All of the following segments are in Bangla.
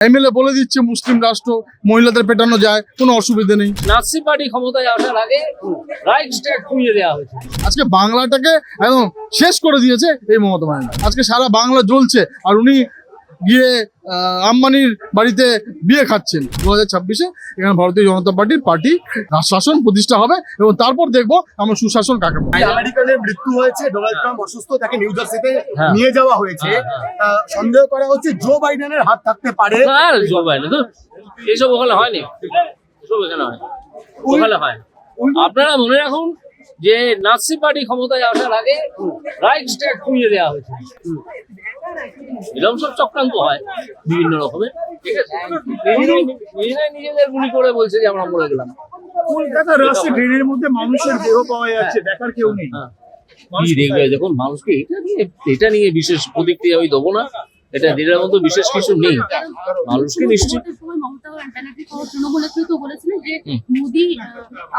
এমএলএ বলে দিচ্ছে মুসলিম রাষ্ট্র, মহিলাদের পেটানো যায়, কোনো অসুবিধা নেই। নাৎসি পার্টি ক্ষমতায় আসার আগে রাইট স্টেট খুঁজে দেওয়া হয়েছে। আজকে বাংলাটাকে একদম শেষ করে দিয়েছে এই মমতা ব্যানার্জি। আজকে সারা বাংলা জ্বলছে আর উনি গিয়ে আম্বানির বাড়িতে বিয়ে খাচ্ছেন। 2026-এ এখানে ভারতীয় জনতা পার্টি শাসন প্রতিষ্ঠা হবে এবং তারপর দেখবো আমরা সুশাসন কাকে বলে। আমেরিকানের মৃত্যু হয়েছে, ডোনাল্ড ট্রাম্প অসুস্থ, তাকে নিউ জার্সিতে নিয়ে যাওয়া হয়েছে। সন্দেহ করা হচ্ছে জো বাইডেনের হাত থাকতে পারে। আর জো বাইডেন তো এইসব ওখানে হয়নি, এসব এখানে হয়, ওখানে হয়। আপনারা মনে রাখুন যে নাৎসি পার্টি ক্ষমতায় আসার আগে রাইট স্টেট খুঁজে দেওয়া হয়েছে। এরকম সব চক্রান্ত হয় বিভিন্ন রকমের, ঠিক আছে। নিজেরাই নিজেদের গুলি করে বলছে যে আমরা মরে গেলাম। কলকাতার রাস্তায় ট্রেনের মধ্যে মানুষের দেহ পাওয়া যাচ্ছে, দেখার কেউ নেই। কি দেখবে, দেখুন মানুষকে এটা নিয়ে বিশেষ প্রতিক্রিয়া আমি দেবো না। এটা দিনের মতো বিশেষ কিছু নেই, মানুষকে নিশ্চিত। মোদি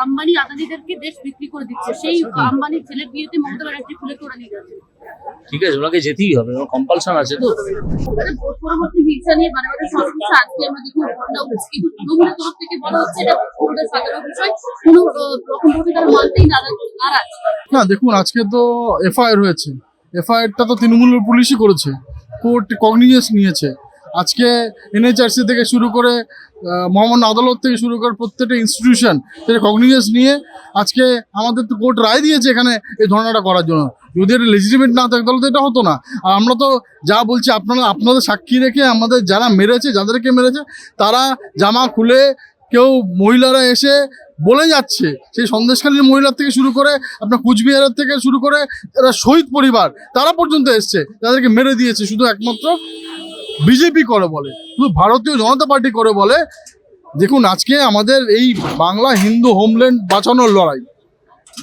আম্বানি আদানিদেরকে দেশ বিক্রি করে দিচ্ছে, সেই আম্বানির ছেলের বিয়েতে মমতা ব্যানার্জি ফুলে তোড়া নিয়ে যাচ্ছে। ঠিক আছে, ওনাকে যেতেই হবে, কম্পালশন আছে তো। পরবর্তী ভিসা নিয়ে বারবার সংস্কৃতি আজকে আমরা দেখি ঘটনা হচ্ছে, কিন্তু তৃণমূলের তরফ থেকে বলা হচ্ছে এটা পুরোটা সাধারণ বিষয়, কোনো রকম ভাবে তারা মানতেই নারাজ। না দেখুন, আজকে তো এফআইআর হয়েছে, এফআইআরটা তো তৃণমূলের পুলিশই করেছে, কোর্ট কগনিজেন্স নিয়েছে। আজকে এনএচআরসি থেকে শুরু করে মহামান্য আদালত থেকে শুরু করে প্রত্যেকটা ইনস্টিটিউশন সেটা কগনিজেন্স নিয়ে আজকে আমাদের তো কোর্ট রায় দিয়েছে এখানে এই ধরনাটা করার জন্য। যদি এটা লেজিটিমেট না থাকে তাহলে তো এটা হতো না। আর আমরা তো যা বলছি, আপনাদের সাক্ষী রেখে আমাদের যারা মেরেছে, যাদেরকে মেরেছে, তারা জামা খুলে কেউ মহিলারা এসে বলে যাচ্ছে, সেই সন্দেশখালীর মহিলার থেকে শুরু করে আপনার কুচবিহারের থেকে শুরু করে এরা শহীদ পরিবার তারা পর্যন্ত এসছে, তাদেরকে মেরে দিয়েছে শুধু একমাত্র বিজেপি করে বলে, শুধু ভারতীয় জনতা পার্টি করে বলে। দেখুন আজকে আমাদের এই বাংলা হিন্দু হোমল্যান্ড বাঁচানোর লড়াই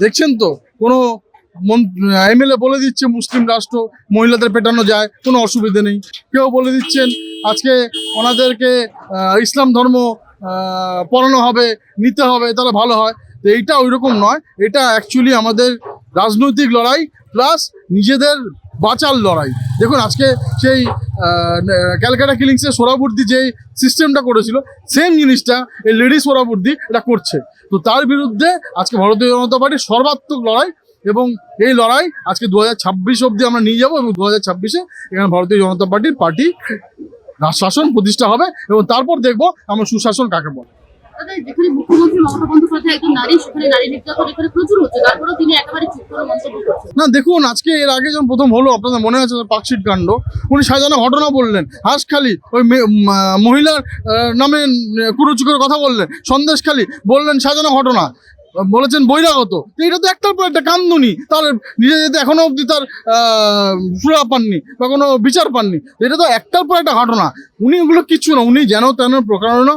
দেখছেন তো, কোনো এমএলএ বলে দিচ্ছে মুসলিম রাষ্ট্র, মহিলাদের পেটানো যায়, কোনো অসুবিধা নেই। কেউ বলে দিচ্ছেন আজকে ওনাদেরকে ইসলাম ধর্ম পড়ানো হবে, নিতে হবে, তাহলে ভালো হয়। তো এইটা ওই রকম নয়, এটা অ্যাকচুয়ালি আমাদের রাজনৈতিক লড়াই প্লাস নিজেদের বাঁচার লড়াই। দেখুন আজকে সেই ক্যালকাটা কিলিংসের সোহরাবুর্দি যেই সিস্টেমটা করেছিল, সেম জিনিসটা এই লেডিস সোহরাবুর্দি এটা করছে। তো তার বিরুদ্ধে আজকে ভারতীয় জনতা পার্টির সর্বাত্মক লড়াই, এবং এই লড়াই আজকে 2026 অবধি আমরা নিয়ে যাবো এবং 2026-এ এখানে ভারতীয় জনতা পার্টি শাসন প্রতিষ্ঠা হবে এবং তারপর দেখবো আমরা সুশাসন কাকে বলে। যেখানে মুখ্যমন্ত্রী মমতা বন্দ্যোপাধ্যায় একজন নারী, সেখানে নারী নির্যাতন এখানে প্রচুর হচ্ছে, তারপরেও তিনি একেবারে চুপ করে মন্তব্য করছেন। না দেখুন, আজকে এর আগে যখন প্রথম হলো, আপনাদের মনে আছে পার্কশিট কাণ্ড, উনি সাজানো ঘটনা বললেন, হাঁসখালি ওই মহিলার নামে কুরুচি করে কথা বললেন, সন্দেশখালি বললেন সাজানো ঘটনা, বলেছেন বহিরাগত। এটা তো একটার পর একটা কান্দুনি, তার নিজে যেতে এখনো অবধি তার সুরা পাননি বা কোনো বিচার পাননি। এটা তো একটার পর একটা ঘটনা। উনি ওগুলো কিচ্ছু না, উনি যেন তেন প্রকারণ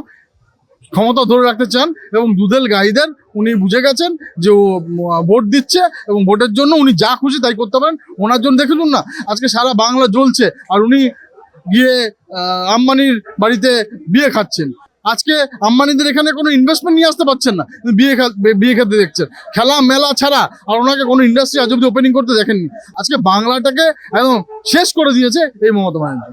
ক্ষমতা ধরে রাখতে চান এবং দুধেল গাইদের উনি বুঝে গেছেন যে ও ভোট দিচ্ছে এবং ভোটের জন্য উনি যা খুশি তাই করতে পারেন। ওনার জন্য দেখুন না, আজকে সারা বাংলা জ্বলছে আর উনি গিয়ে আম্বানির বাড়িতে বিয়ে খাচ্ছেন। আজকে আম্বানিদের এখানে কোনো ইনভেস্টমেন্ট নিয়ে আসতে পারছেন না, বিয়ে খেতে দেখছেন, খেলা মেলা ছাড়া। আর ওনাকে কোনো ইন্ডাস্ট্রি আজ অব্দি ওপেনিং করতে দেখেননি। আজকে বাংলাটাকে একদম শেষ করে দিয়েছে এই মমতা ব্যানার্জি।